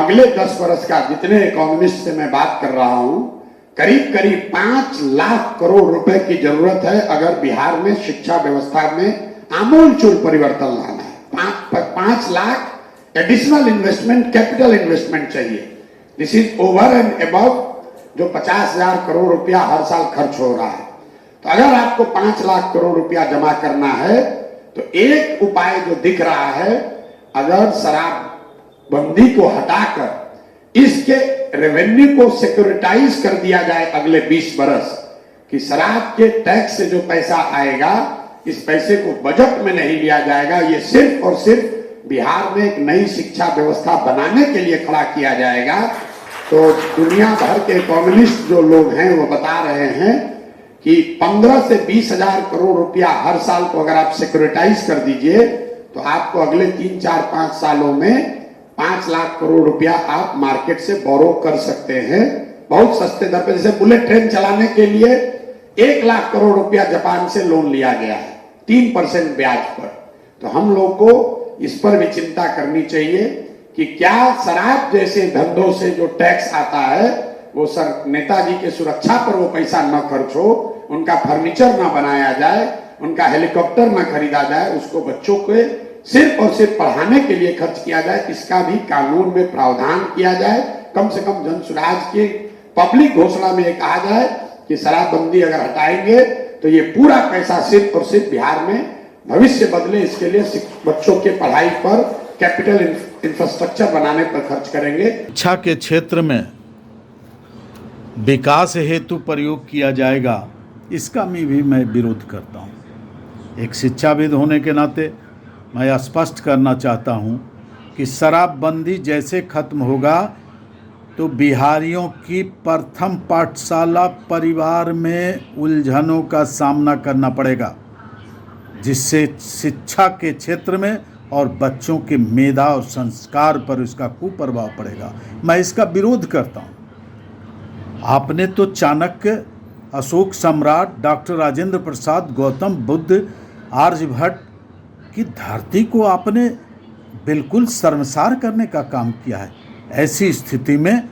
अगले 10 वर्ष का जितने इकोनॉमिस्ट से मैं बात कर रहा हूं, करीब करीब 5 लाख करोड़ रुपए की जरूरत है अगर बिहार में शिक्षा व्यवस्था में आमूलचूल परिवर्तन लाना है। 5 lakh additional investment, capital investment चाहिए। This is over and above जो 50,000 करोड़ रुपया हर साल खर्च हो रहा है। तो अगर आपको 5 लाख करोड़ रुपया जमा करना है तो एक उपाय जो दिख रहा है, अगर शराब बंदी को हटाकर इसके रेवेन्यू को सिक्योरिटाइज कर दिया जाए अगले 20 बरस, कि शराब के टैक्स से जो पैसा आएगा इस पैसे को बजट में नहीं लिया जाएगा, ये सिर्फ और सिर्फ बिहार में एक नई शिक्षा व्यवस्था बनाने के लिए खड़ा किया जाएगा, तो दुनिया भर के इकोनॉमिस्ट जो लोग हैं वो बता रहे हैं कि 15 से 20,000 करोड़ रुपया हर साल को अगर आप सिक्योरिटाइज कर दीजिए तो आपको अगले 3, 4, 5 सालों में 5 लाख करोड़ रुपया आप मार्केट से बोरो कर सकते हैं बहुत सस्ते दर पर। जैसे बुलेट ट्रेन चलाने के लिए 1 लाख करोड़ रुपया जापान से लोन लिया गया है 3% ब्याज पर। तो हम लोग को इस पर भी चिंता करनी चाहिए कि क्या शराब जैसे धंधों से जो टैक्स आता है वो सर नेताजी के सुरक्षा पर वो पैसा न खर्च हो, उनका फर्नीचर न बनाया जाए, उनका हेलीकॉप्टर न खरीदा जाए, उसको बच्चों को सिर्फ और सिर्फ पढ़ाने के लिए खर्च किया जाए, इसका भी कानून में प्रावधान किया जाए। कम से कम जनसुराज की पब्लिक घोषणा में कहा जाए कि शराबबंदी अगर हटाएंगे तो ये पूरा पैसा सिर्फ और सिर्फ बिहार में भविष्य बदले इसके लिए बच्चों के पढ़ाई पर, कैपिटल इंफ्रास्ट्रक्चर बनाने पर खर्च करेंगे। शिक्षा के क्षेत्र में विकास हेतु प्रयोग किया जाएगा, इसका मैं विरोध करता हूँ। एक शिक्षाविद होने के नाते मैं स्पष्ट करना चाहता हूँ कि शराबबंदी जैसे खत्म होगा तो बिहारियों की प्रथम पाठशाला परिवार में उलझनों का सामना करना पड़ेगा, जिससे शिक्षा के क्षेत्र में और बच्चों के मेधा और संस्कार पर इसका कुप्रभाव पड़ेगा। मैं इसका विरोध करता हूँ। आपने तो चाणक्य, अशोक सम्राट, डॉक्टर राजेंद्र प्रसाद, गौतम बुद्ध, आर्यभट्ट की धरती को आपने बिल्कुल शर्मसार करने का काम किया है। ऐसी स्थिति में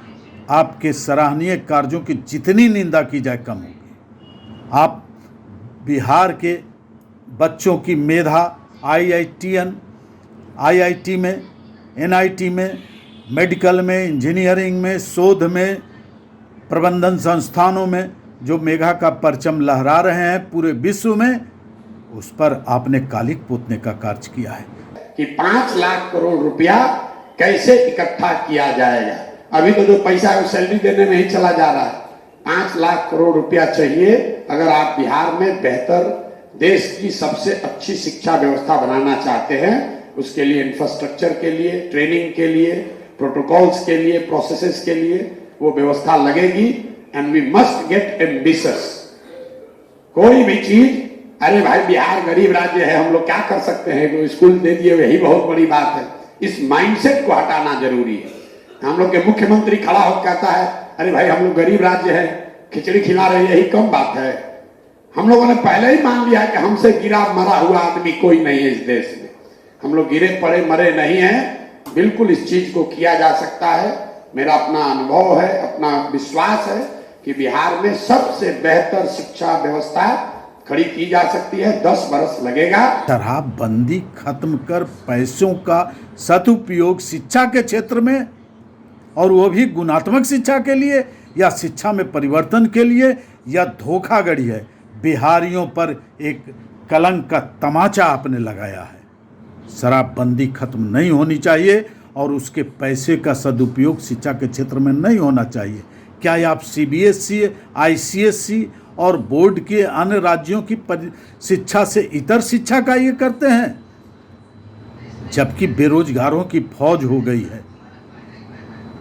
आपके सराहनीय कार्यों की जितनी निंदा की जाए कम होगी। आप बिहार के बच्चों की मेधा आईआईटी में, एनआईटी में, मेडिकल में, इंजीनियरिंग में, शोध में, प्रबंधन संस्थानों में जो मेधा का परचम लहरा रहे हैं पूरे विश्व में, उस पर आपने कालिक पोतने का कार्य किया है कि 5 लाख करोड़ रुपया कैसे इकट्ठा किया जाएगा। अभी तो जो पैसा है वो सैलरी देने में ही चला जा रहा है। 5 लाख करोड़ रुपया चाहिए अगर आप बिहार में बेहतर, देश की सबसे अच्छी शिक्षा व्यवस्था बनाना चाहते हैं। उसके लिए इंफ्रास्ट्रक्चर के लिए, ट्रेनिंग के लिए, प्रोटोकॉल्स के लिए, प्रोसेसेस के लिए वो व्यवस्था लगेगी। And we must get ambitious. कोई भी चीज, अरे भाई बिहार गरीब राज्य है, हम लोग क्या कर सकते हैं, तो स्कूल दे दिए, यही बहुत बड़ी बात है। इस माइंडसेट को हटाना जरूरी है। हम लोग के मुख्यमंत्री खड़ा होकर कहता है अरे भाई हम लोग गरीब राज्य है, खिचड़ी खिला रहे, यही कम बात है। हम लोगों ने पहले ही मान लिया कि हमसे गिरा मरा हुआ आदमी कोई नहीं है इस देश में। हम लोग गिरे पड़े मरे नहीं हैं। बिल्कुल इस चीज को किया जा सकता है। मेरा अपना अनुभव है, अपना विश्वास है कि बिहार में सबसे बेहतर शिक्षा व्यवस्था खड़ी की जा सकती है। 10 बरस लगेगा। शराबबंदी खत्म कर पैसों का सदुपयोग शिक्षा के क्षेत्र में, और वो भी गुणात्मक शिक्षा के लिए या शिक्षा में परिवर्तन के लिए, या धोखाधड़ी है। बिहारियों पर एक कलंक का तमाचा आपने लगाया है। शराबबंदी खत्म नहीं होनी चाहिए और उसके पैसे का सदुपयोग शिक्षा के क्षेत्र में नहीं होना चाहिए। क्या आप सीबीएसई, आईसीएसई और बोर्ड के अन्य राज्यों की शिक्षा से इतर शिक्षा का ये करते हैं, जबकि बेरोजगारों की फौज हो गई है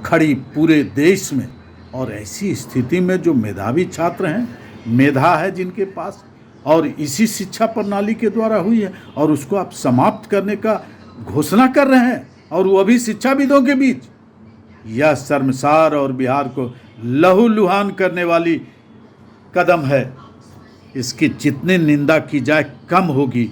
खड़ी पूरे देश में। और ऐसी स्थिति में जो मेधावी छात्र हैं, मेधा है जिनके पास, और इसी शिक्षा प्रणाली के द्वारा हुई है, और उसको आप समाप्त करने का घोषणा कर रहे हैं, और वो भी शिक्षाविदों के बीच। यह शर्मसार और बिहार को लहूलुहान करने वाली कदम है। इसकी जितनी निंदा की जाए कम होगी।